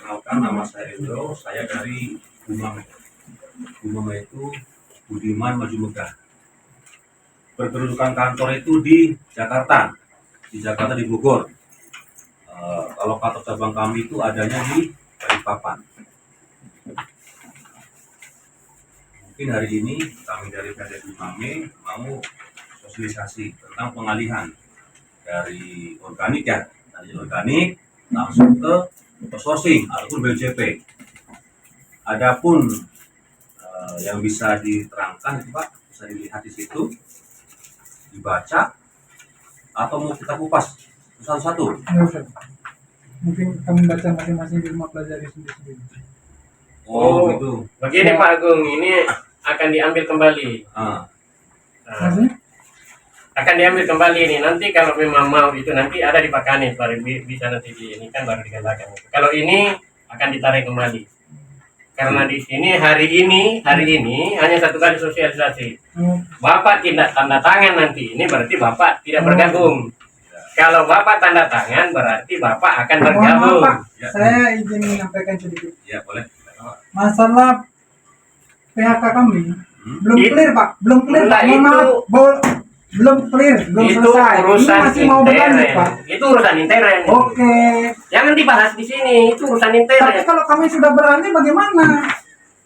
Perkenalkan, nama saya Endro, saya dari Bumame. Bumame itu Budiman Maju Megah. Berkedudukan kantor itu di Jakarta di Bogor. Kalau kantor cabang kami itu adanya di Balikpapan. Mungkin hari ini kami dari PT Bumame mau sosialisasi tentang pengalihan dari organik langsung ke outsourcing ataupun BJP. Adapun yang bisa diterangkan itu Pak, bisa dilihat di situ, dibaca, atau mau kita kupas satu-satu? Mungkin kamu baca masing-masing di rumah, pelajari sendiri-sendiri. Oh gitu. Begini Pak Agung, ini akan diambil kembali. Maksudnya? Akan diambil kembali ini. Nanti kalau memang mau itu nanti ada di Pak Kanit, baru bisa nanti ini kan baru digandakan. Kalau ini akan ditarik kembali. Karena di sini hari ini hanya satu kali sosialisasi. Bapak tidak tanda tangan nanti, ini berarti Bapak tidak bergabung. Kalau Bapak tanda tangan berarti Bapak akan bergabung. Pak, saya izin menyampaikan sedikit. Ya boleh. Masalah PHK kami belum clear Pak, belum clear Pak. Belum clear, belum Itu selesai. urusan Ini masih mau berlanjut Pak. Itu urusan intern. Oke. Jangan dibahas di sini, itu urusan Tapi intern. kalau kami sudah berani bagaimana?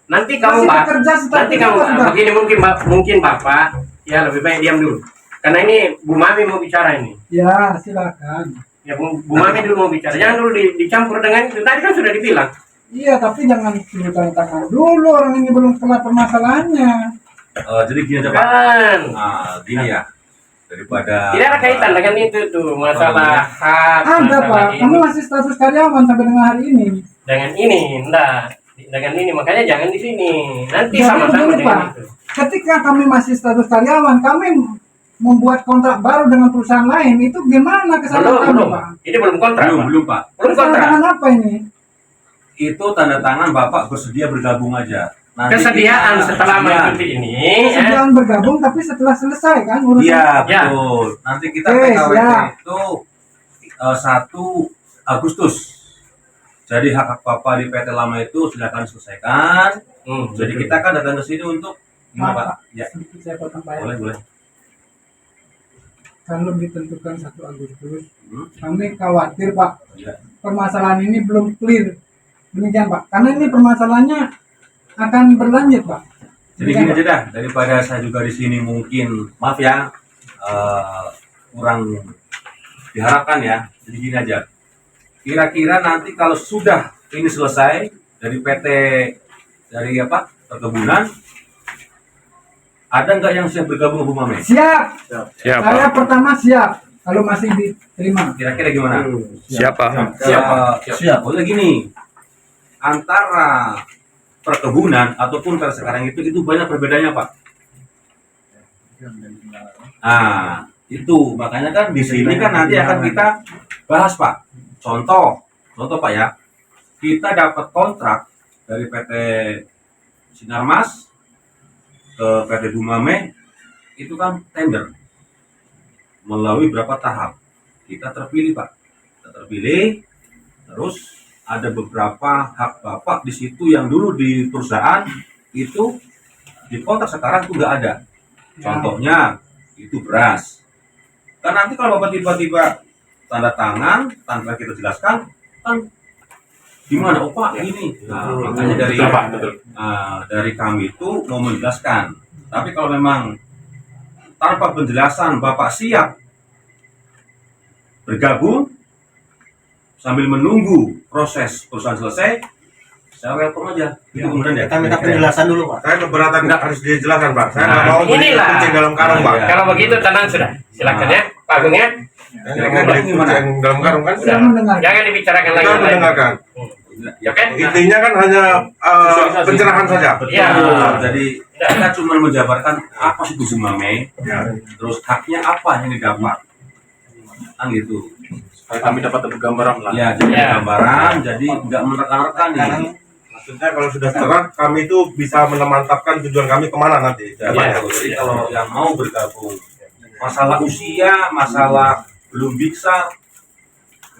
Nanti kamu Masih bekerja nanti kamu begini mungkin Bapak ya lebih baik diam dulu. Karena ini Bu Mami mau bicara ini. Ya, silakan. Ya Bu Mami dulu mau bicara. Jangan dulu dicampur dengan itu. Tadi kan sudah dibilang. Iya, tapi jangan suruh tanda tangan dulu, orang ini belum kelar permasalahannya. Jadi gini aja Pak. Kan. Gini ya. Daripada Tidak ada kaitan dengan itu tuh masalah hak. Ada masalah Pak, ini. kamu masih status karyawan sampai dengan hari ini. Dengan ini, enggak. Dengan ini makanya jangan di sini. Nanti Jadi sama-sama begini, dengan Pak. itu. Ketika kami masih status karyawan, kami membuat kontrak baru dengan perusahaan lain, itu gimana kesalahan kami, Belum. Pak? Ini belum kontrak. Pak. belum Pak. Belum Tanda kontrak. tangan apa ini? Itu tanda tangan Bapak bersedia bergabung aja. Nanti Kesediaan kita- setelah Iya. mengikuti ini. Kesediaan bergabung, tapi setelah selesai kan urusan. Iya Ya. betul. Nanti kita Oke, PKWT siap. itu 1 Agustus. Jadi hak Bapak di PT lama itu silakan selesaikan. Jadi kita kan datang ke sini untuk gimana Pak? Maaf, Ya sedikit saya potong Pak. boleh. Kalau ditentukan 1 Agustus, Hmm, kami khawatir Pak, ya. permasalahan ini belum clear. Demikian Pak, karena ini permasalahannya akan berlanjut Pak. Jadi gini aja dah, daripada saya juga di sini mungkin maaf ya kurang diharapkan ya. Jadi gini aja. Kira-kira nanti kalau sudah ini selesai dari PT dari perkebunan, ada nggak yang siap bergabung Bu Mame? Siap. Siap, Saya Pak. pertama siap kalau masih diterima. Kira-kira gimana? Siap, Pak. Siap. Boleh gini. Antara perkebunan ataupun pada sekarang itu banyak perbedaannya Pak. Nah, itu makanya kan di sini kan nanti akan kita bahas Pak. Contoh Pak ya. Kita dapat kontrak dari PT Sinarmas ke PT Bumame itu kan tender melalui berapa tahap. Kita terpilih Pak. Terus ada beberapa hak Bapak di situ yang dulu di perusahaan itu di kontrak sekarang itu nggak ada. Contohnya itu beras. Kan nanti kalau Bapak tiba-tiba tanda tangan tanpa kita jelaskan kan gimana Pak ini. Nah, makanya dari kami itu mau menjelaskan. Tapi kalau memang tanpa penjelasan Bapak siap bergabung sambil menunggu proses perusahaan selesai, saya welcome aja. Itu kemudian ya. Kita minta penjelasan dulu, Pak. Saya keberatan nggak harus dijelaskan, Pak. Saya nggak mau inilah. kucing dalam karung, Pak. Iya. Kalau begitu tenang sudah. Silakan ya, Pak Agung ya. Kira-kira gimana? Kucing dalam karung kan? Sudah mendengar. Jangan dibicarakan lagi. Kita mendengarkan. Ya Oke? Intinya kan hanya pencerahan saja. betul. Iya. Jadi kita cuma menjabarkan apa sih Bu Mame, terus haknya apa yang didapat, kan gitu. Kami dapat gambaran lah. Ya, jadi Ya. gambaran, jadi nggak menerka-nerka nih. Maksudnya kalau sudah terang, kami itu bisa memantapkan tujuan kami kemana nanti. Ya, jadi kalau yang mau bergabung, masalah usia, masalah belum bisa,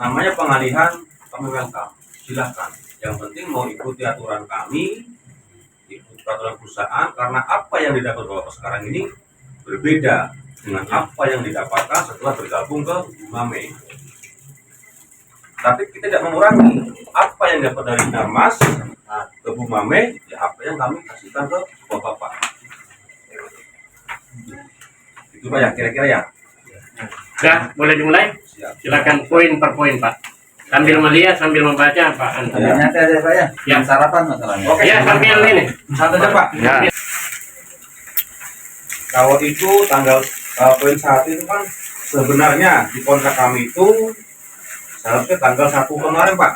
namanya pengalihan, kami welcome, silahkan. Yang Yang penting mau ikuti aturan kami, ikuti peraturan perusahaan, karena apa yang didapat Bapak sekarang ini berbeda dengan apa yang didapatkan setelah bergabung ke Mame. Tapi kita tidak mengurangi apa yang dapat dari Darmas ke Bu Mame, ya apa yang kami kasihkan ke Bapak. Itu Pak ya, kira-kira ya. Sudah, boleh dimulai? Siap. Silakan poin per poin, Pak. Sambil melihat, sambil membaca, Pak. Ya. Nanti ada Pak ya, Ya. sarapan masalahnya. Oke. Ya, sambil ini. Satu aja Pak. Ya. Kalau itu tanggal poin 1 itu kan sebenarnya di kontrak kami itu seharusnya tanggal 1 kemarin Pak.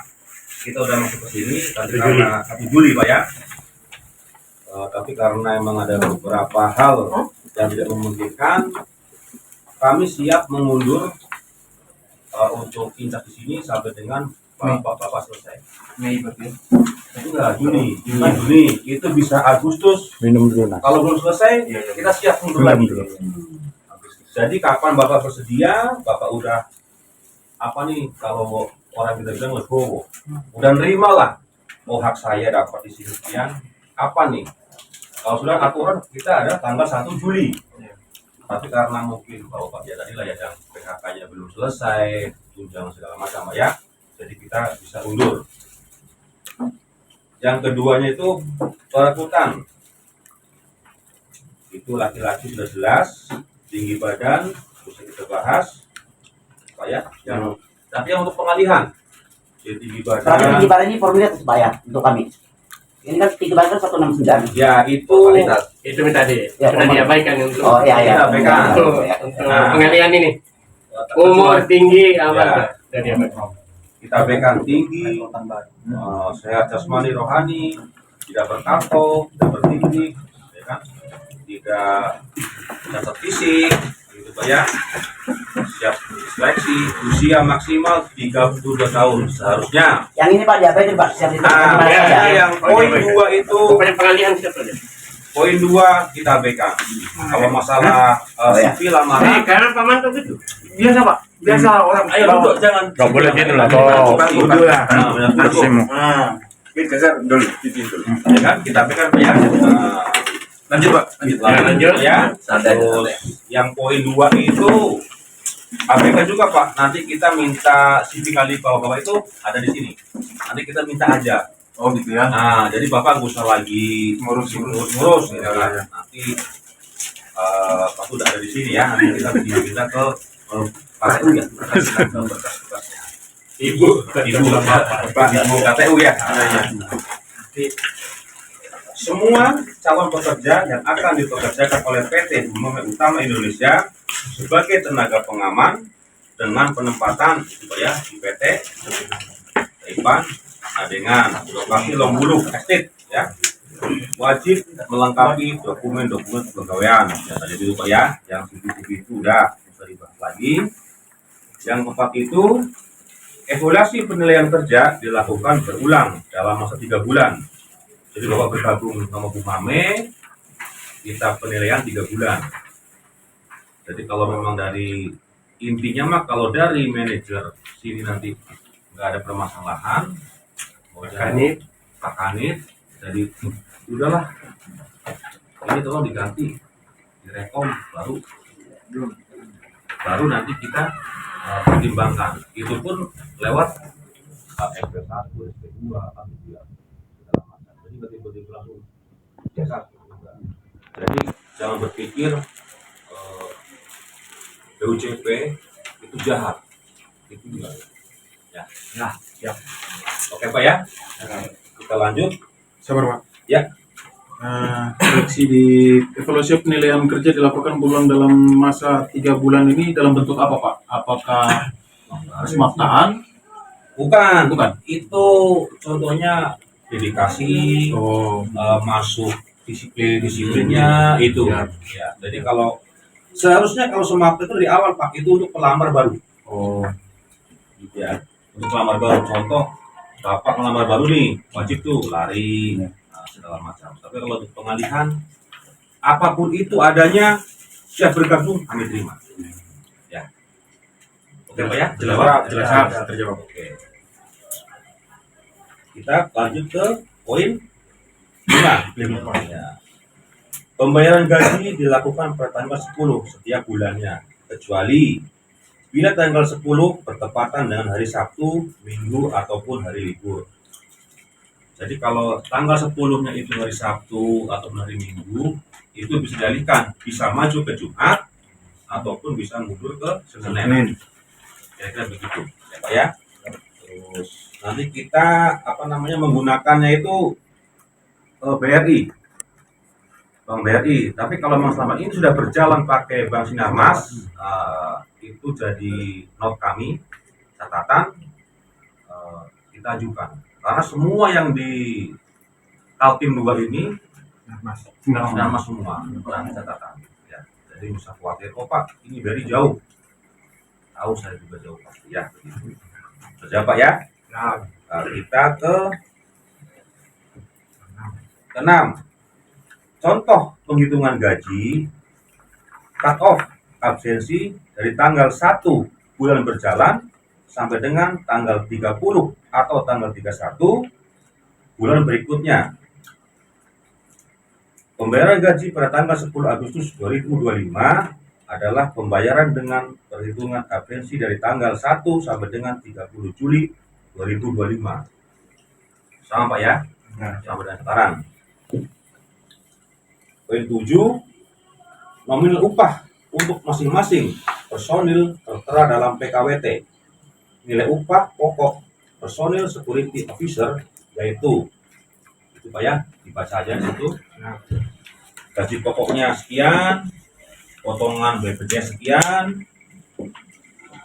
Kita udah masuk ke sini tadi karena 1 Juli Pak ya. Tapi karena emang ada beberapa hal yang tidak memungkinkan, kami siap mengundur untuk incat di sini sampai dengan Bapak selesai. Mei berarti. Itu enggak Juni, bukan Juni, itu bisa Agustus. Minum dulu Nas. Kalau belum selesai, kita siap mundur lagi. dulu. Jadi kapan Bapak bersedia, Bapak udah apa nih kalau orang kita bilang legowo, udah nerima lah. Oh hak saya dapat di sini sekian. Apa nih? Kalau sudah aturan kita ada tanggal 1 Juli. Tapi karena mungkin kalau Pak ya tadi lah ya yang PHK-nya belum selesai, tunjangan segala macam ya, jadi kita bisa undur. Yang keduanya itu perekrutan. Itu laki-laki sudah jelas, tinggi badan, bisa kita bahas, Pak ya. Tapi yang untuk pengalihan, jadi tinggi Tapi badan, tinggi badan ini formulnya harus bayar untuk kami. Ini kan tinggi badan 169. ya itu Itu minta Ya, sudah diabaikan untuk Oh iya ya. Diabaikan. untuk pengalian ini. Umur tinggi apa? Ya. Sudah diabaikan. kita berikan tinggi, sehat jasmani rohani, tidak bertato, tidak bertinggi, ya kan? Tidak cacat fisik, gitu Pak ya. Siap seleksi, usia maksimal 32 tahun seharusnya. Yang ini Pak diabaikan Pak, siap Nah, diterima ya, saja. yang poin 2 itu, Pokoknya pengalian siapa saja. poin 2 kita berikan. Kalau masalah Oh, ya. sipil lamaran, Karena Pak Manto gitu. Biasa Pak, biasa orang. ayo duduk jangan. Nggak boleh gitu lah. Dulu lah. Kursimu. Kita geser dulu, titik dulu. Ya kan kita berikan Pak ya. Lanjut Pak, lanjut. lanjut. Ya. Santai, Terus santai. yang poin 2 itu APK juga Pak. Nanti kita minta CV kali Bapak itu ada di sini. Nanti kita minta aja. Oh gitu ya. Nah, jadi Bapak nggak usah lagi ngurus gitu kan. Nanti Pak udah ada di sini ya. Nanti kita pindah ke KTU ya. Ibu KTU ya. Nanti semua calon pekerja yang akan dipekerjakan oleh PT Bumome Utama Indonesia sebagai tenaga pengaman dengan penempatan itu Pak ya di PT Taipan dengan lokasi Longbulu Estate ya, wajib melengkapi dokumen-dokumen kepegawaian yang tadi itu Pak ya, yang CV itu udah bisa dibahas lagi. Yang keempat itu evaluasi penilaian kerja dilakukan berulang dalam masa 3 bulan. Jadi Bapak bergabung sama Bu Mame, kita penilaian 3 bulan. Jadi kalau memang dari intinya mah kalau dari manajer sini nanti nggak ada permasalahan, mau jadi Pak Kanit, jadi udahlah ini tolong diganti, direkom baru nanti kita pertimbangkan. Itu pun lewat SP1, SP2, SP3 segala macam. Jadi betul-betul langsung cetak. Jadi jangan berpikir BUCP itu jahat, itu enggak. Ya, siap. Oke Pak ya, kita lanjut. Sabar Pak. Ya. Seleksi di evaluasi penilaian kerja dilakukan berulang dalam masa 3 bulan ini dalam bentuk apa Pak? Apakah kesemaptaan? Bukan, Bukan. itu contohnya dedikasi, Oh, masuk disiplinnya itu. Ya. Ya, jadi kalau seharusnya kalau semapta itu dari awal Pak, itu untuk pelamar baru. oh, Ya, untuk pelamar baru. Contoh, Bapak pelamar baru nih, wajib tuh lari, segala macam. Tapi kalau untuk pengalihan, apapun itu adanya, siap bergabung, kami terima. Ya. Oke Pak ya, jelas. jelas terjawab. Oke. kita lanjut ke poin 5. Ya. Pembayaran gaji dilakukan pada tanggal 10 setiap bulannya, kecuali bila tanggal 10 bertepatan dengan hari Sabtu, Minggu, ataupun hari libur. Jadi kalau tanggal 10-nya itu hari Sabtu atau hari Minggu, itu bisa dialihkan, bisa maju ke Jumat, ataupun bisa mundur ke Senin. Kira-kira begitu, ya Pak ya. Terus nanti kita menggunakannya itu BRI. Bank BRI, tapi kalau memang selama ini sudah berjalan pakai Bank Sinarmas, itu jadi note kami, catatan kita ajukan. Karena semua yang di Kaltim 2 ini Sinarmas semua, bukan catatan. Ya, jadi nggak usah khawatir, oh Pak, ini BRI jauh. Tahu saya juga jauh pasti ya. Sudah Pak ya. Kita ke 6. Contoh penghitungan gaji, cut off absensi dari tanggal 1 bulan berjalan sampai dengan tanggal 30 atau tanggal 31 bulan berikutnya. Pembayaran gaji pada tanggal 10 Agustus 2025 adalah pembayaran dengan perhitungan absensi dari tanggal 1 sampai dengan 30 Juli 2025. Sama Pak ya? Sampai dengan sekarang. Poin 7, nominal upah untuk masing-masing personil tertera dalam PKWT. Nilai upah pokok personil security officer yaitu itu Pak ya, dibaca aja di situ. Gaji pokoknya sekian, potongan BPJS sekian,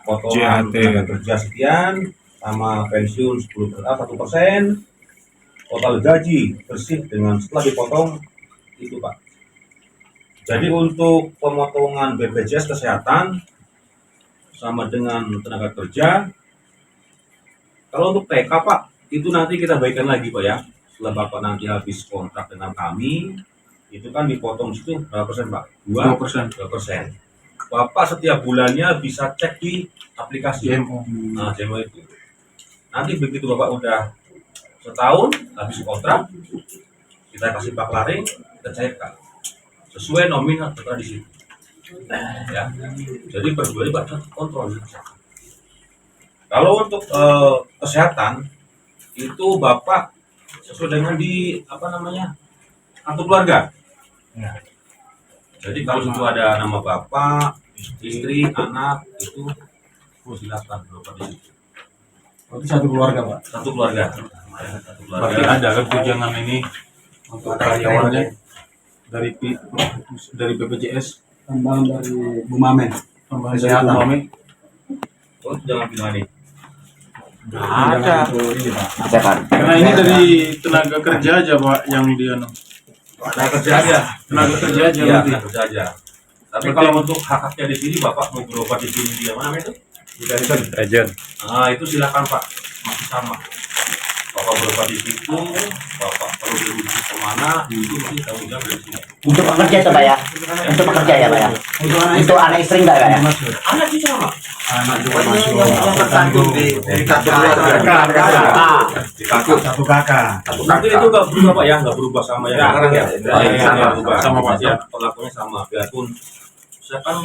potongan tenaga kerja sekian, sama pensiun 1%, total gaji bersih dengan setelah dipotong itu Pak. Jadi untuk pemotongan BPJS kesehatan sama dengan tenaga kerja, kalau untuk TK Pak, itu nanti kita baikkan lagi Pak ya. Setelah Bapak nanti habis kontrak dengan kami, itu kan dipotong situ berapa persen Pak? 2%. Bapak setiap bulannya bisa cek di aplikasi JMO. Nah, JMO itu. Nanti begitu Bapak udah setahun habis kontrak, kita kasih Pak Laring, kita cairkan sesuai nominal tertera di situ. Ya. Jadi per bulan Pak kontrol. Kalau untuk kesehatan itu Bapak sesuai dengan di kartu keluarga. Ya. Jadi kalau situ ada nama Bapak, istri, anak itu silakan Bapak di situ. Itu satu keluarga Pak. Satu keluarga. Berarti ada kan tunjangan ini untuk karyawannya dari BPJS, Tambahan dari Bumamen. tambahan dari Bumamen. Oh, jangan bilang nih. Ada. Silakan. Karena ini dari tenaga kerja aja Pak yang dia Tenaga kerja aja. tenaga kerja aja Iya, nanti. tenaga kerja aja. Tapi kalau untuk hak-haknya di sini Bapak mau berobat di sini dia mana itu? Agent. Nah, itu silakan Pak. Masih sama. Bapak berobat di situ, Bapak perlu dirujuk kemana, itu mesti tanggung jawab dari sini. Untuk pekerja itu Pak ya? Untuk pekerja ya Pak ya? Untuk anak istri enggak Pak ya? Anak sih sama. Anak juga Pokoknya masuk. yang tertanggung di kartu Satu kakak. Nanti itu nggak berubah Pak ya, nggak berubah sama yang sekarang ya. Sama Pak ya. Perlakuannya sama, biarpun sekarang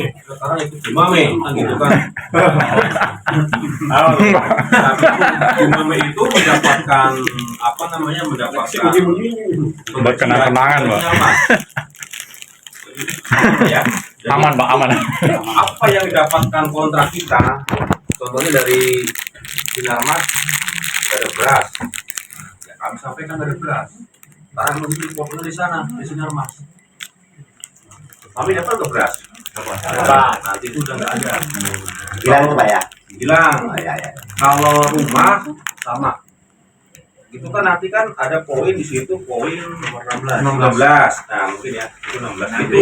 ikut Bumame gitu kan. Bumame itu mendapatkan Buat kenang-kenangan, Pak. Ya. Jadi, Aman Pak, aman. apa yang didapatkan kontrak kita, contohnya dari Sinarmas ada beras, ya kami sampaikan dari beras. Barang menteri pokoknya di sana di Sinarmas. Kami dapat ke beras. Nanti itu udah nggak ada. Hilang itu Pak ya? Hilang. Oh, ya. Kalau rumah sama. Itu kan nanti kan ada poin di situ, poin nomor 16. Nah, mungkin ya, itu 16. Itu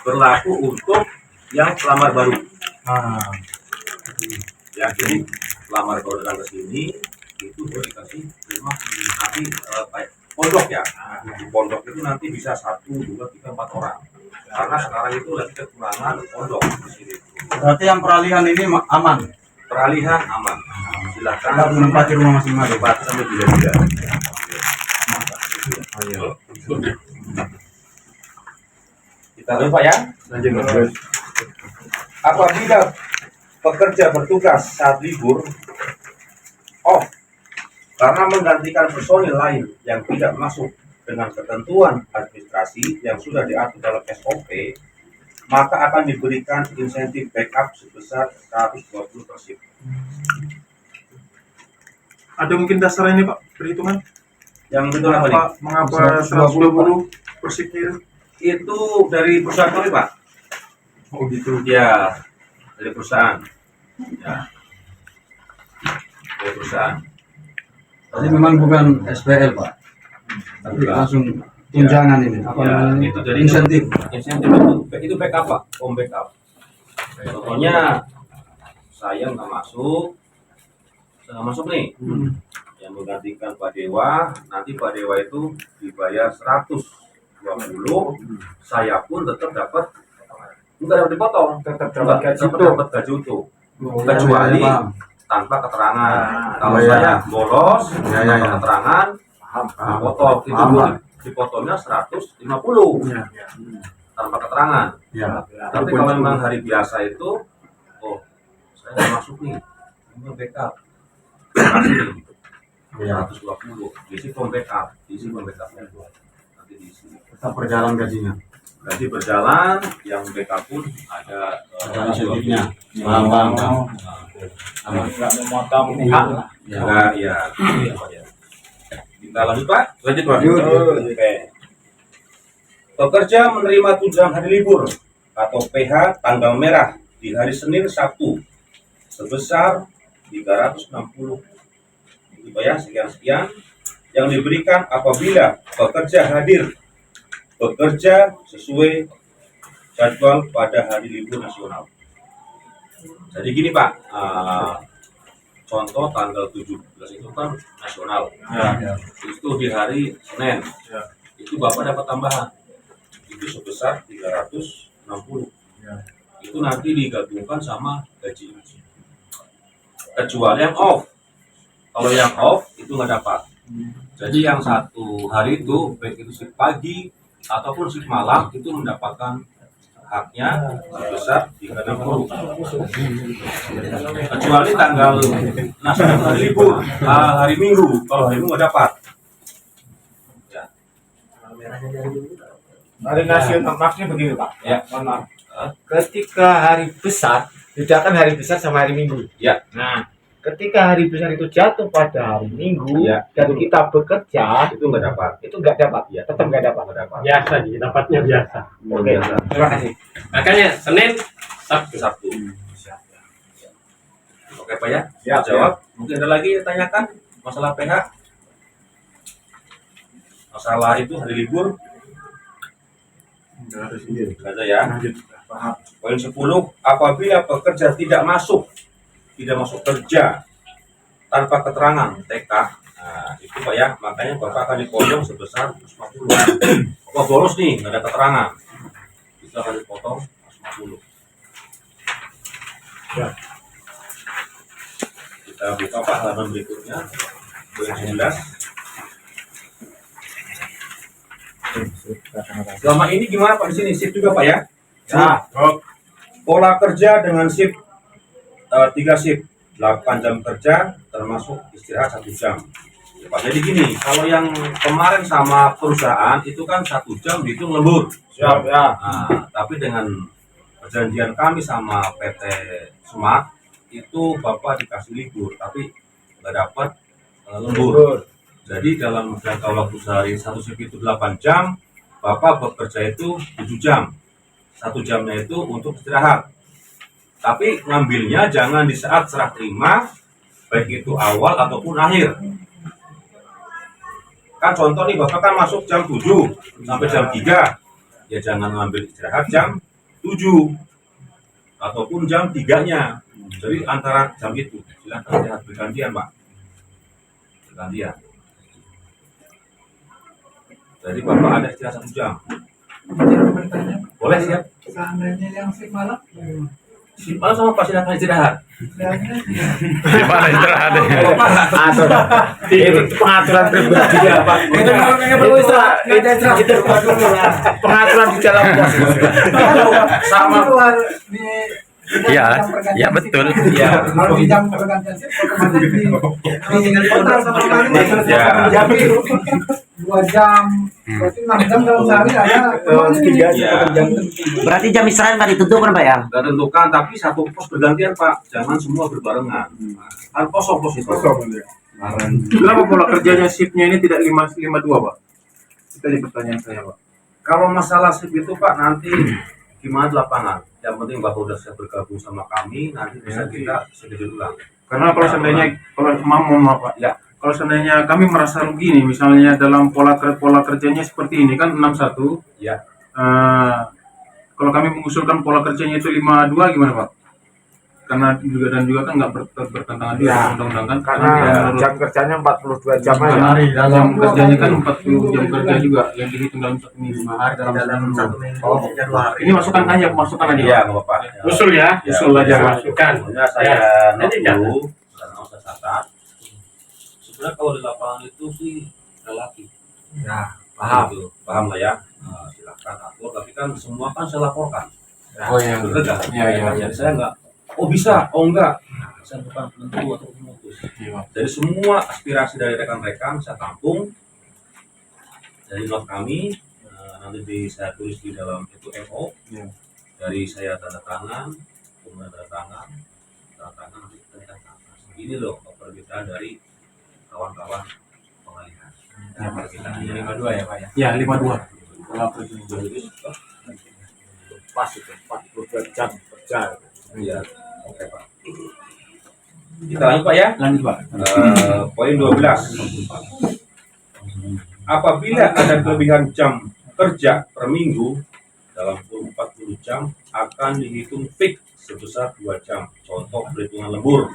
berlaku untuk yang pelamar baru. Ya, jadi pelamar baru datang ke sini itu boleh dikasih rumah nanti pondok ya. Di pondok itu nanti bisa 1, 2, 3, 4 orang. Karena sekarang itu lagi kekurangan pondok di sini. Berarti yang peralihan ini aman. Peralihan aman. silakan menempati rumah masing-masing. menempati sampai bila-bila. Kita lanjut Pak ya. Lanjut. Apabila pekerja bertugas saat libur off karena menggantikan personil lain yang tidak masuk dengan ketentuan administrasi yang sudah diatur dalam SOP, maka akan diberikan insentif backup sebesar 120 per shift. Ada mungkin dasar ini Pak perhitungan? Yang itu apa nih? Mengapa 120 per shiftnya? Itu dari perusahaan kami Pak. Oh gitu. Ya, dari perusahaan. Ya, dari perusahaan. Jadi memang bukan SPL Pak, tapi Bukan. langsung tunjangan ini. Apa Ya, namanya? itu dari Insentif. Insentif itu backup Pak, backup. Contohnya saya nggak masuk nih, yang menggantikan Pak Dewa, nanti Pak Dewa itu dibayar 120, saya pun tetap dapat, enggak dapat dipotong, tetap dapat gaji utuh, kecuali tanpa keterangan. Kalau iya. saya bolos Iya, tanpa iya. keterangan, dipotong, itu Paham, Pak. dipotongnya 150 tanpa keterangan. Ya. Tapi kalau memang hari biasa itu, oh saya nggak masuk nih, ini backup, kasih Ya. 120, diisi form backup, diisi form backupnya nanti diisi. Tetap berjalan gajinya. Gaji berjalan, yang backup pun ada Ada insentifnya. Paham, paham. Nggak memotong Ya. Enggak, ya. Kita lanjut Pak. Lanjut Pak. Oke. Pekerja menerima tunjangan hari libur atau PH tanggal merah di hari Senin Sabtu sebesar 360. Itu Pak ya, sekian-sekian yang diberikan apabila pekerja hadir bekerja sesuai jadwal pada hari libur nasional. Jadi gini Pak, contoh tanggal 17 itu kan nasional. Itu di hari Senin. Itu Bapak dapat tambahan. Itu sebesar 360. Itu nanti digabungkan sama gaji. Kecuali yang off. Kalau yang off itu nggak dapat. Jadi yang satu hari itu baik itu shift pagi ataupun shift malam itu mendapatkan haknya sebesar 360. Kecuali tanggal nasional hari libur, hari Minggu. Kalau hari Minggu nggak dapat. Ya. Hari nasional maksudnya begini Pak. Ya. Mohon maaf. Ketika hari besar, bedakan hari besar sama hari Minggu. Ya. Nah, ketika hari besar itu jatuh pada hari Minggu Ya. dan kita bekerja, Itu nggak dapat. itu nggak dapat. Ya. Tetap nggak dapat. Nggak dapat. Biasa sih, dapatnya biasa. Oke. Biasa. Terima kasih. Makanya Senin, Sabtu. Sabtu. Oke Pak ya, Siap, jawab. Mungkin ada lagi yang tanyakan masalah PH, masalah itu hari libur, Nggak ada sendiri. nggak ada ya. Lanjut. Poin 10, apabila pekerja tidak masuk kerja tanpa keterangan TK, nah itu Pak ya, makanya Bapak akan dipotong sebesar 150. Bapak bolos nih, nggak ada keterangan, itu akan dipotong 150. Ya. Kita buka Pak halaman berikutnya, poin 11. Selama ini gimana Pak di sini? Shift juga Pak ya? Ya. Pola kerja dengan shift 3 shift, 8 jam kerja termasuk istirahat 1 jam. Ya, Pak, jadi gini, kalau yang kemarin sama perusahaan itu kan 1 jam dihitung lembur. Siap ya. Nah, tapi dengan perjanjian kami sama PT Smart itu Bapak dikasih libur, tapi nggak dapat lembur. Jadi dalam jangka waktu sehari 1 shift itu 8 jam, Bapak bekerja itu 7 jam. 1 jamnya itu untuk istirahat. Tapi ngambilnya jangan di saat serah terima, baik itu awal ataupun akhir. Kan contoh nih, Bapak kan masuk jam 7 sampai jam 3. Ya jangan ngambil istirahat jam 7 ataupun jam 3-nya. Jadi antara jam itu silakan istirahat bergantian, Pak. Bergantian. Jadi Bapak ada istirahat 1 jam. Boleh siap? Seandainya yang shift malam, Simpel sama Pak silakan istirahat. Gimana istirahatnya? Itu pengaturan pribadi ya Pak. Itu perlu istirahat. Itu pengaturan di dalam pos. Sama keluar di Iya, iya betul. Iya. Kalau di jam pergantian shift otomatis di kontrak sama kami Ya. jadi 2 jam, berarti 6 jam dalam sehari ada. Iya. Berarti jam istirahat nggak ditentukan Pak ya? Nggak tentukan, tapi satu pos bergantian Pak. Jangan semua berbarengan. Kan pos itu. Kenapa pola kerjanya shiftnya ini tidak 5-5-2 Pak? Itu jadi pertanyaan saya Pak. Kalau masalah shift itu Pak, nanti gimana di lapangan? Yang penting Bapak udah siap bergabung sama kami, nanti bisa kita sedikit ulang. Karena kalau seandainya kalau maaf Pak, Ya. kalau seandainya kami merasa rugi nih, misalnya dalam pola kerjanya seperti ini kan 61. Ya. Kalau kami mengusulkan pola kerjanya itu 52 gimana Pak? Karena juga kan nggak bertentangan juga Ya. dengan undang-undang kan? Karena jam kerjanya 42 jam aja. Jam kerjanya kan 40 jam kerja juga yang dihitung dalam 1 minggu. 5 hari dalam 1 minggu. Oh, Ini masukan aja Iya, Pak. nggak apa-apa. Usul ya. Usul aja Pak. Masukan. Sebenarnya saya Nanti dulu karena saya catat. Sebenarnya kalau di lapangan itu sih relatif. Ya, paham. Gitu. Paham lah ya. Nah, silakan atur, tapi kan semua kan saya laporkan. Oh iya. Betul nggak? Iya. Jadi saya nggak. Oh bisa, oh enggak. Saya bukan penentu atau pemutus. Jadi semua aspirasi dari rekan-rekan saya tampung dari not kami. Nanti saya tulis di dalam itu MO. Iya. Dari saya tanda tangan, kemudian tanda tangan nanti kita tanda tangan. Ini loh perbedaan dari kawan-kawan pengalihan. Ya, Perbedaan. 52 ya Pak ya. Ya 52. Pola kerjanya. Pas itu 42 jam kerja. Iya, oke Pak. Kita lanjut Pak ya. Lanjut Pak. Poin 12. Apabila ada kelebihan jam kerja per minggu dalam kurun 40 jam akan dihitung fix sebesar 2 jam. Contoh perhitungan lembur.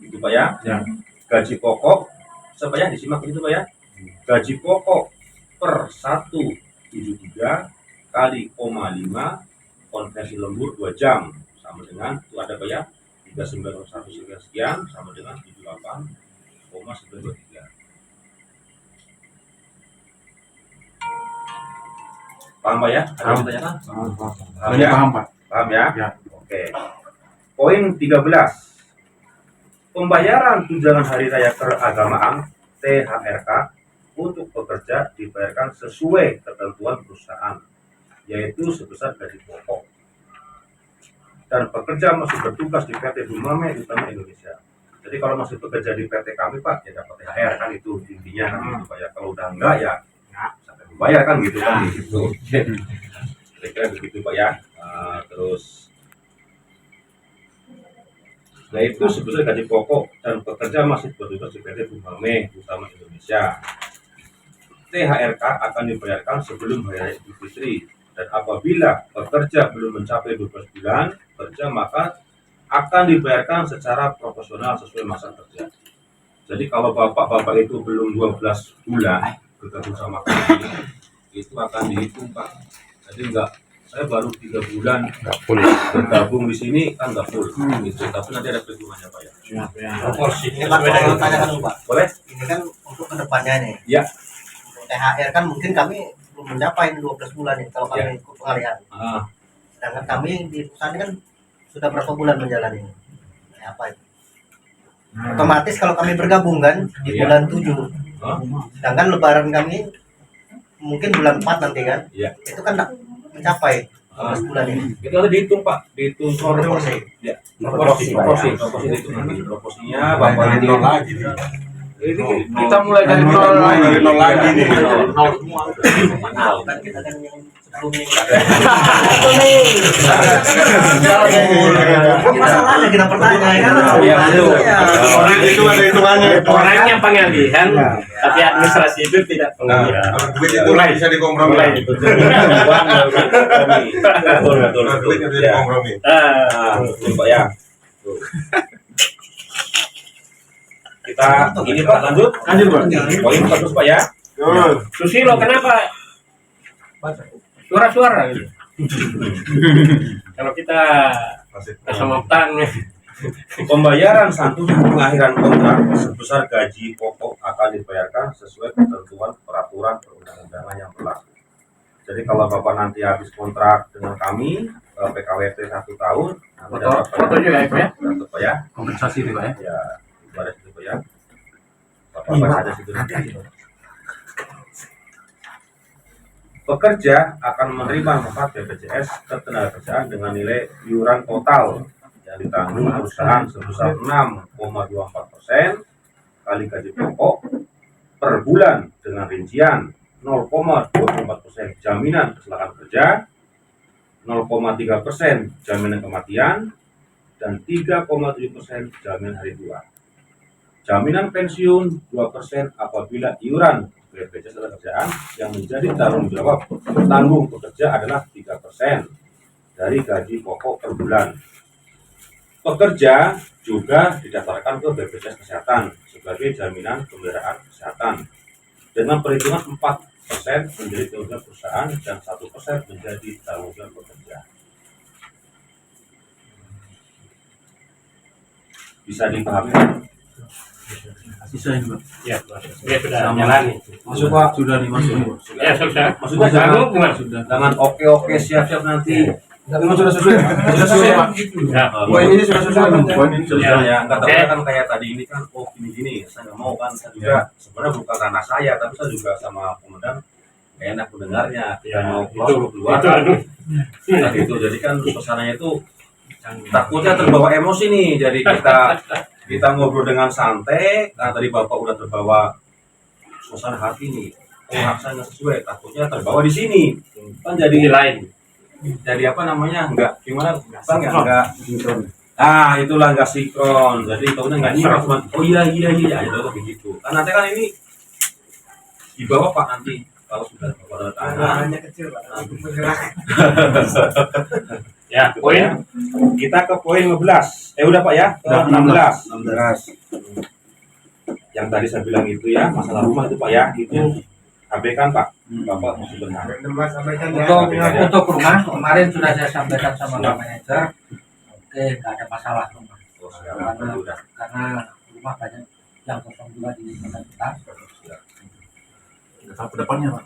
Itu Pak ya. Ya. Gaji pokok, siapa ya disimak itu Pak ya. Gaji pokok per 173 kali 0,5 konversi lembur 2 jam sama dengan itu ada Pak ya 39,1 sekian sama dengan 78,923. Paham Pak ya? Ada yang ditanyakan? Paham ya? Paham Pak. Paham ya? Ya. Oke. Poin 13. Pembayaran tunjangan hari raya keagamaan THRK untuk pekerja dibayarkan sesuai ketentuan perusahaan, yaitu sebesar gaji pokok. Dan pekerja masih bertugas di PT Dumame Utama Indonesia. Jadi kalau masih bekerja di PT kami Pak, ya dapat THR kan itu intinya kan gitu Pak ya. Kalau udah enggak ya sampai membayar kan gitu kan gitu. Kira-kira begitu Pak ya. Terus nah itu sebesar gaji pokok dan pekerja masih bertugas di PT Dumame Utama Indonesia. THRK akan dibayarkan sebelum Hari Raya Idul Fitri. Dan apabila pekerja belum mencapai 12 bulan kerja maka akan dibayarkan secara proporsional sesuai masa kerja. Jadi kalau bapak-bapak itu belum 12 bulan bergabung sama kami itu akan dihitung Pak. Jadi enggak, saya baru 3 bulan bergabung di sini kan enggak full gitu. Tapi nanti ada perhitungannya Pak ya. Proporsinya Pak, sesuai kalau dengan tanyakan dulu Pak. Boleh? Ini kan untuk kedepannya nih. Ya. Untuk THR kan mungkin kami belum mencapai 12 bulan nih kalau kami ikut pengalihan. Sedangkan kami di perusahaan ini kan sudah berapa bulan menjalani. Nah, apa itu? Otomatis kalau kami bergabung kan di Iya. bulan 7. Sedangkan lebaran kami mungkin bulan 4 nanti kan. Iya. Itu kan tak mencapai 12 bulan ini. Itu nanti dihitung Pak, dihitung Proporsi. Ya, proporsi dihitung nanti proporsinya bapak nanti lagi. Ini Kita mulai dari nol lagi nih. Kan kita kan yang sebelumnya. Masalahnya kita pertanyaan kan. Iya, betul. Itu ada hitungannya. orangnya pengalihan, tapi administrasi itu tidak pengalihan. Duit itu bisa dikompromi. betul betul. Duit itu dikompromi. Betul Pak ya. Tuh. Kita ini Pak lanjut. Poin 14 Pak ya. Susilo kenapa? Suara-suara gitu. Kalau kita sama petani, Pembayaran santunan pengakhiran kontrak sebesar gaji pokok akan dibayarkan sesuai ketentuan peraturan perundang-undangan yang berlaku. Jadi kalau Bapak nanti habis kontrak dengan kami PKWT 1 tahun, nanti foto juga ya, dapat ya, Kompensasi itu Pak ya. ya pada situ Pak ya. Bapak baca ada situ nanti. Pekerja akan menerima manfaat BPJS Ketenagakerjaan dengan nilai iuran total yang ditanggung perusahaan sebesar 6,24% kali gaji pokok per bulan dengan rincian 0,24% jaminan kecelakaan kerja, 0,3% jaminan kematian, dan 3,7% jaminan hari tua. Jaminan pensiun 2% apabila iuran BPJS Ketenagakerjaan yang menjadi tanggung jawab tanggung pekerja adalah 3% dari gaji pokok per bulan. Pekerja juga didaftarkan ke BPJS Kesehatan sebagai jaminan pemeliharaan kesehatan dengan perhitungan 4% menjadi tanggung jawab perusahaan dan 1% menjadi tanggung jawab pekerja. Bisa dipahami? Bisa ini Pak. ya, dia sudah jalani. Masuk Pak. Sudah nih masuk nih Pak. Ya, sudah. Maksudnya jangan oke siap-siap nanti. Memang sudah sesuai. Sudah sesuai Pak. Ya. Poin ini sudah sesuai Pak. Poin ini sudah. Sebenarnya nggak tahu kan kayak tadi ini kan gini saya nggak mau kan saya juga sebenarnya bukan karena saya tapi saya juga sama komandan nggak enak mendengarnya tidak mau keluar tadi itu jadi kan suasananya itu takutnya terbawa emosi nih jadi kita ngobrol dengan santai karena tadi Bapak udah terbawa suasana hati nih hak saya nggak sesuai takutnya terbawa di sini kan jadi lain. jadi apa namanya nggak gimana bang ya nggak itulah nggak sinkron jadi kalau nggak nyimak cuma oh iya itu begitu kan nanti kan ini di bawah Pak nanti kalau sudah pada tangan kecil Pak, untuk bergerak. Ya, poin. kita ke poin 15 udah Pak ya ke 16 yang tadi saya bilang itu ya masalah rumah itu Pak ya itu abaikan Pak Bapak sebenarnya Untuk rumah kemarin sudah saya sampaikan sama Pak Manajer. Oke, nggak ada masalah rumah. Karena rumah banyak yang kosong juga di kota kita. Tahap depannya Pak.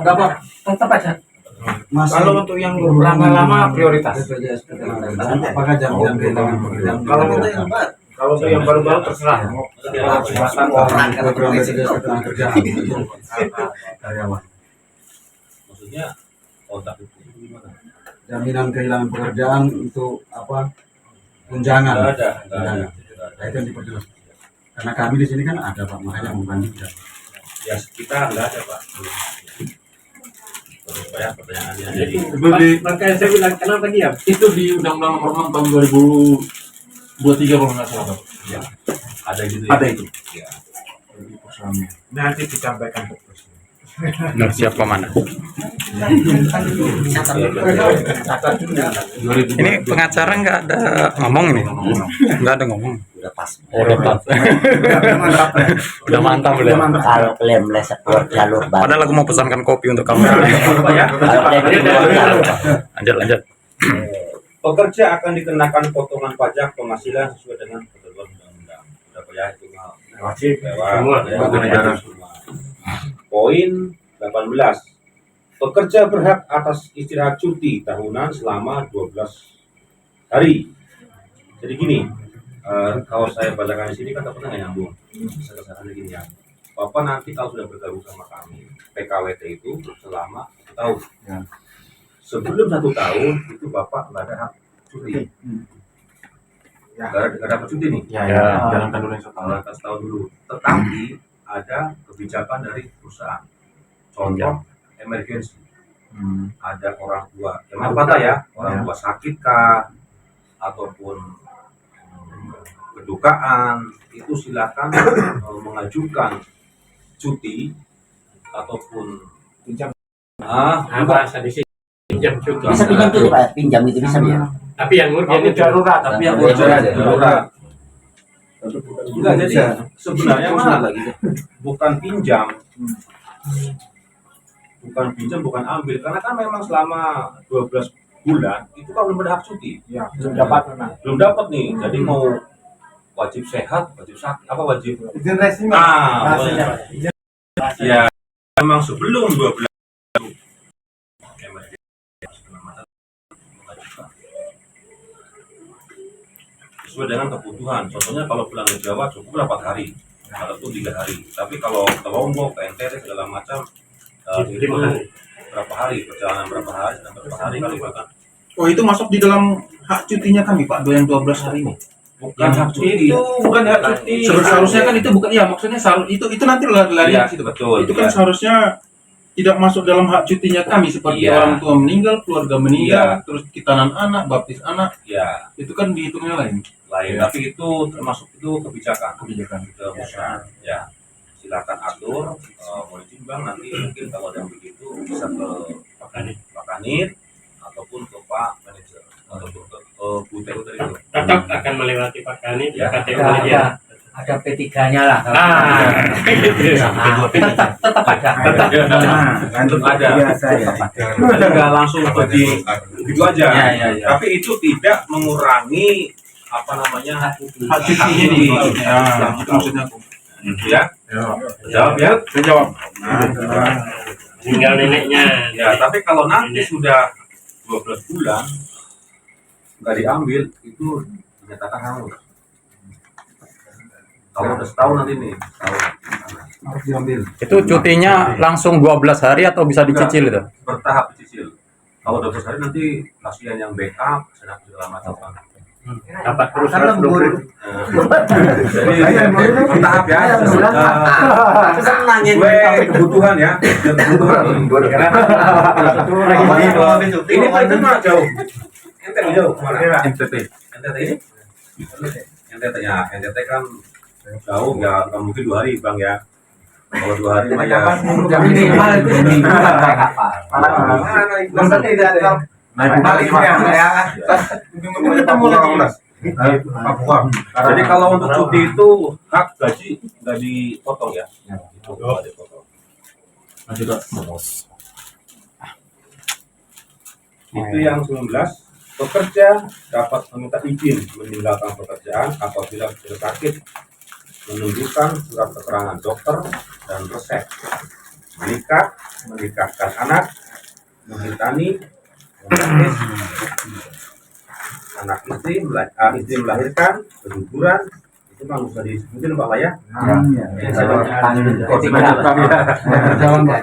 Ada Pak, tetap aja. Kalau untuk yang lama-lama prioritas. Apakah jaminan kehilangan pekerjaan? Kalau untuk yang baru-baru terserah. Orang kerjaan karyawan. maksudnya otak itu gimana Jaminan kehilangan pekerjaan untuk apa? Tunjangan. nggak ada Nah, itu yang diperjelas. Karena kami di sini kan ada Pak, makanya membandingkan. ya kita nggak ada Pak terus Pak ya pertanyaannya jadi Makanya saya bilang kenapa diam? Itu di Undang-Undang Nomor 6 tahun 2023 kalau nggak salah Pak. ya, ada gitu ya Ada itu. ya. Nanti disampaikan ke Presiden. Nah, siapa mana? Ini pengacara nggak ada ngomong nih, nggak ada ngomong. Udah pas. Udah mantap udah. Kalau klaim meleset keluar jalur baru. Padahal aku mau pesankan kopi untuk kamu. Kalau klaim keluar jalur Pak. Lanjut. Pekerja akan dikenakan potongan pajak penghasilan sesuai dengan ketentuan undang-undang. Udah Pak ya itu Wajib lewat semua. ya, semua. Poin 18. Pekerja berhak atas istirahat cuti tahunan selama 12 hari. Jadi gini, kalau saya bacakan di sini kan takutnya nggak nyambung. Saya katakan gini ya, Bapak nanti kalau sudah bergabung sama kami, PKWT itu selama 1 tahun. Ya. Sebelum 1 tahun itu Bapak nggak ada hak cuti. Nggak dapat cuti nih. Ya, jalankan dulu yang setahun. Kalau setahun dulu. Tetapi ada kebijakan dari perusahaan. Contoh emergensi. Ada orang tua yang patah ya, orang tua sakit kah, ataupun kedukaan, itu silakan mengajukan cuti ataupun Pinjam. Bahasa di sini pinjam cuti. Bisa pinjam tuh Pak, pinjam itu bisa ya. Tapi yang urgent itu darurat. tapi yang darurat. Enggak, jadi sebenarnya mah bukan pinjam. Bukan ambil karena kan memang selama 12 bulan itu kan belum ada hak cuti. Ya, belum dapat memang. Belum dapat nih. Jadi mau wajib sehat, wajib sakit, apa wajib? Izin resmi. Ah, ya memang sebelum 12 sesuai dengan kebutuhan. Contohnya kalau pulang ke Jawa cukup 4 hari ataupun 3 hari. Tapi kalau ke Lombok, ke NTT segala macam itu berapa hari, perjalanan berapa hari, dan berapa hari kali bahkan. Oh, itu masuk di dalam hak cutinya kami Pak, yang 12 hari ini. Bukan hak cuti. Itu bukan hak cuti. Seharusnya kan itu bukan, ya maksudnya itu nanti lari Iya, ke situ. betul. Itu kan ya. seharusnya tidak masuk dalam hak cutinya kami, seperti Iya. orang tua meninggal, keluarga meninggal, Iya. terus kitanan anak, baptis anak, Ya, itu kan dihitungnya lain. lain. Iya. Tapi itu termasuk itu kebijakan. Kebijakan. Perusahaan. Ya, silakan atur. Mau ditimbang nanti mungkin kalau ada yang begitu bisa ke Pak Kanit ataupun ke Pak Manajer ataupun ke Bu TU tadi itu. Tetap akan melewati Pak Kanit, Ya. KTU Ada, dia. ada P3-nya lah. Tetap ada. Biasa ya. Jadi nggak langsung pergi begitu aja. Ya. Tapi itu tidak mengurangi apa namanya Hak cutinya ini. Ya, itu maksudnya aku. ya. Jawab ya. Saya jawab. Tinggal neneknya. Ya, tapi kalau nanti sudah 12 bulan nggak diambil itu dinyatakan hangus. Kalau udah setahun nanti nih, setahun Harus diambil. Itu cutinya langsung 12 hari atau bisa dicicil itu? bertahap dicicil. Kalau 12 hari nanti kasihan yang backup, segala macam. Dapat terus Kan lembur. Jadi bertahap ya. Senang Sesuai kebutuhan ya. Kebutuhan. Ini paling mana jauh? NTT jauh mana? NTT. NTT ini? NTT ya, NTT kan jauh ya, nggak mungkin 2 hari bang ya. Kalau 2 hari mah ya. Masa tidak ada Jadi kalau untuk cuti itu hak gaji nggak dipotong ya. Itu nggak dipotong. Itu yang 19. Pekerja dapat meminta izin meninggalkan pekerjaan apabila sudah sakit, menunjukkan surat keterangan dokter dan resep, menikah, menikahkan anak, menghitani, membaptis, anak istri, istri melahirkan, keguguran, itu memang bisa disebutin Pak ya.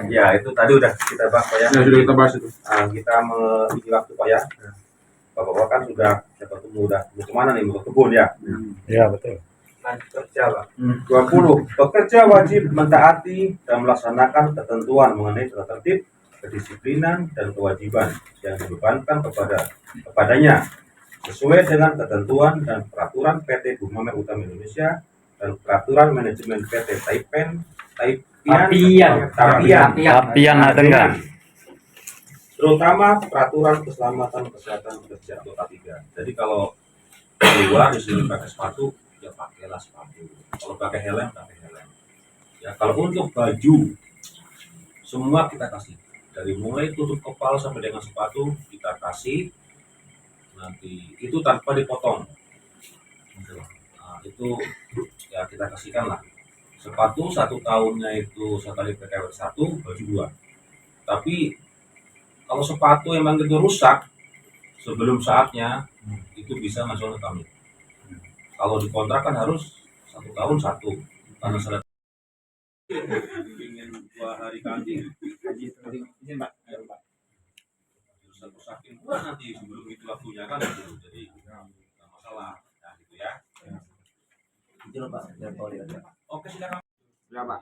Ya, itu tadi udah kita bahas Pak ya. Ya, sudah kita bahas itu. Kita mengisi waktu Pak ya. Bapak-bapak kan sudah ketemu udah mau kemana nih, mau ke kebun ya. Iya, betul. Lanjut kerja Pak. 20. Pekerja wajib mentaati dan melaksanakan ketentuan mengenai tata tertib, kedisiplinan dan kewajiban yang dibebankan kepadanya sesuai dengan ketentuan dan peraturan PT Bumamel Utama Indonesia dan peraturan manajemen PT Tapian Ada enggak? terutama peraturan keselamatan kesehatan kerja kota 3. Jadi kalau keluar di sini pakai sepatu ya pakailah sepatu, kalau pakai helm ya. Kalau untuk baju semua kita kasih, dari mulai tutup kepala sampai dengan sepatu kita kasih, nanti itu tanpa dipotong. Nah, itu ya kita kasihkan lah. Sepatu 1 tahunnya itu sekali PKW 1, baju 2. Tapi kalau sepatu emang itu rusak sebelum saatnya, itu bisa masuk ke kami. Kalau dikontrak kan harus 1 tahun 1, karena sudah ingin 2 hari kaji izin Pak, rusakin pula nanti sebelum itu waktunya kan gitu. Jadi nggak masalah, nah gitu ya. Oke silakan. Berapa?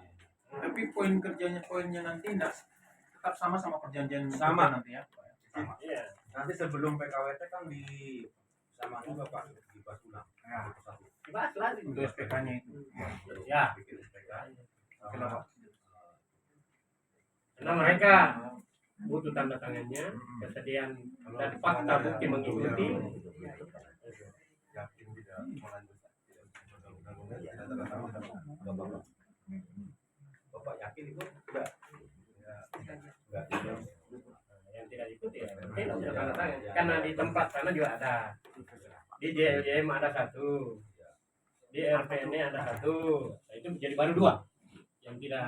Tapi poinnya nanti tetap sama perjanjian Sama. nanti ya. Sama. Nanti sebelum PKWT kan di sama juga Pak, di Basulang. Untuk SPK-nya itu. Ya, bikin SPK. Kenapa? Karena mereka butuh tanda tangannya, kesediaan dan fakta bukti mengikuti. Bapak yakin itu enggak? Yang tidak ikuti ya, sudah tanda tangan. Karena di tempat sana juga ada. Di JLJM ada satu. Di RPN ada satu. Nah, itu menjadi baru 2 yang tidak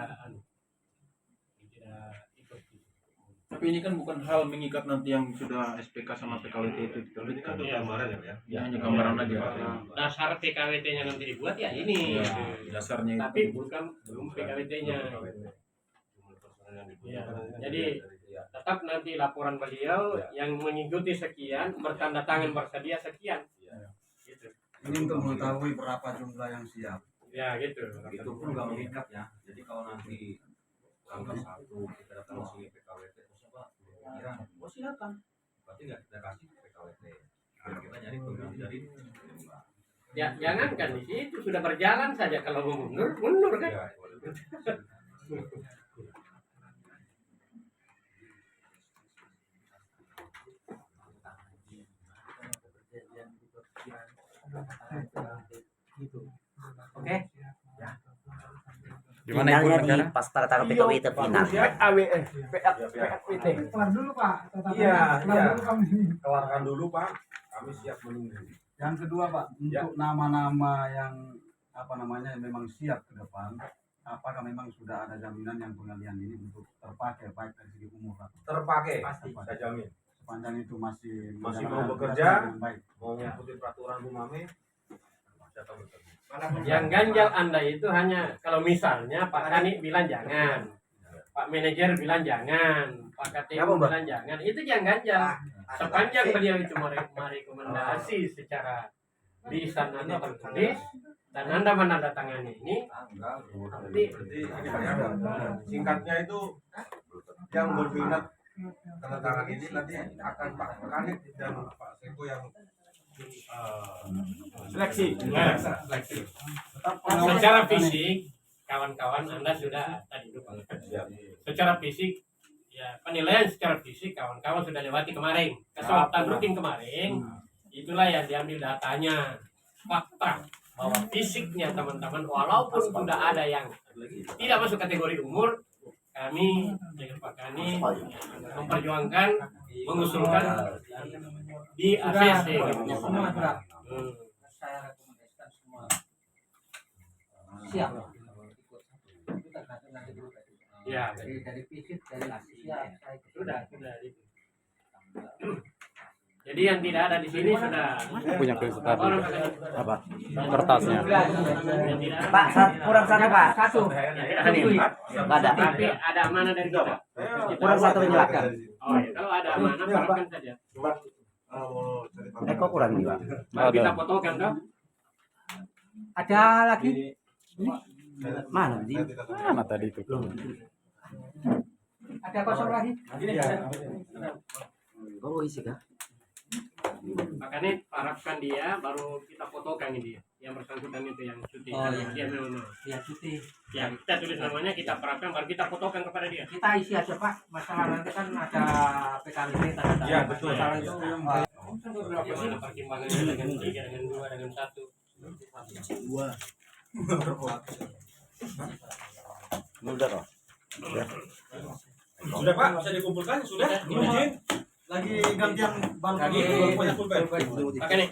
ikut. Tapi ini kan bukan hal mengikat nanti yang sudah SPK sama PKWT itu diterbitkan. Iya, kemarin ya, Pak, Ya, hanya gambaran aja. Dasar PKWT-nya nanti dibuat ya ini. Ya, dasarnya Tapi itu. belum PKWT-nya. Ya, jadi tetap nanti laporan beliau yang mengikuti sekian, bertanda tangan bersedia sekian. Gitu. Ini untuk mengetahui berapa jumlah yang siap. Ya gitu. Itu pun nggak mengikat ya. Jadi kalau nanti tanggal 1 kita datang ke sini PKWT, coba kira, oh silakan. Berarti nggak kita kasih PKWT. Kita nyari pengganti dari Ya jangankan di situ sudah berjalan saja, kalau mau mundur kan. ya, Oke. Gimana Ibu Finalnya negara? di pas tanda tangan PKW itu final. PKWT. Kelar dulu Pak. Iya, Kelar iya. dulu kami ini. keluarkan dulu Pak. Kami siap menunggu. Yang kedua Pak, untuk nama-nama yang yang memang siap ke depan, apakah memang sudah ada jaminan yang pengalihan ini untuk terpakai baik dari segi umur Pak? Terpakai, Pasti. saya jamin. Sepanjang itu masih Masih menjalankan mau bekerja? tugasnya dengan baik. Mau mengikuti peraturan Bu Mame, masih akan bekerja. Yang ganjal Anda itu hanya kalau misalnya Pak Kani bilang jangan, Pak manajer bilang jangan, Pak KTU bilang jangan, itu yang ganjal. Sepanjang beliau itu merekomendasi secara lisan atau tertulis dan Anda menandatangani ini, Berarti ini Pak ya, Singkatnya itu yang berminat tanda tangan ini nanti akan Pak Kanit dan Pak Seko yang Seleksi. seleksi. Secara fisik, kawan-kawan Anda sudah tadi lupa. Secara fisik, ya penilaian secara fisik kawan-kawan sudah lewati kemarin. Kesempatan rutin kemarin, itulah yang diambil datanya. Fakta bahwa fisiknya teman-teman, walaupun sudah ada yang tidak masuk kategori umur, kami dengan Pak Kani memperjuangkan, mengusulkan di ACC. Semua sudah saya rekomendasikan semua siap. Itu tergantung nanti dulu. Ya, Dari fisik, dari siap, saya sudah itu. Jadi yang tidak ada di sini sudah Punya prinsip tadi. orang kata Apa? Kertasnya. yang tidak ada. Pak, kurang satu Pak. satu. Yang tidak ada di sini. Nggak ada. Tapi ada mana dari kita? Kurang satu menjelaskan. Oh ya, kalau ada mana perlukan saja. mau cari Pak. Kok kurang ini Pak? Baru kita fotokan toh. Ada lagi? Mana di? Mana tadi itu? Ada kosong lagi? Oh isi kah? Makanya harapkan dia, baru kita fotokan ini dia. Yang bersangkutan itu yang cuti. Oh, iya. Dia memang mau. Ya cuti. Ya, kita tulis namanya, kita perapkan, baru kita fotokan kepada dia. Kita isi aja Pak. Masalah nanti kan ada PKWT tanda tangan. Iya, betul. Masalah itu yang Bagaimana pertimbangannya dengan 3, dengan 2, dengan 1. Udah kok. Sudah Pak, bisa dikumpulkan? Sudah? Izin? Lagi gantian ban Lagi. punya pulpen. Makanya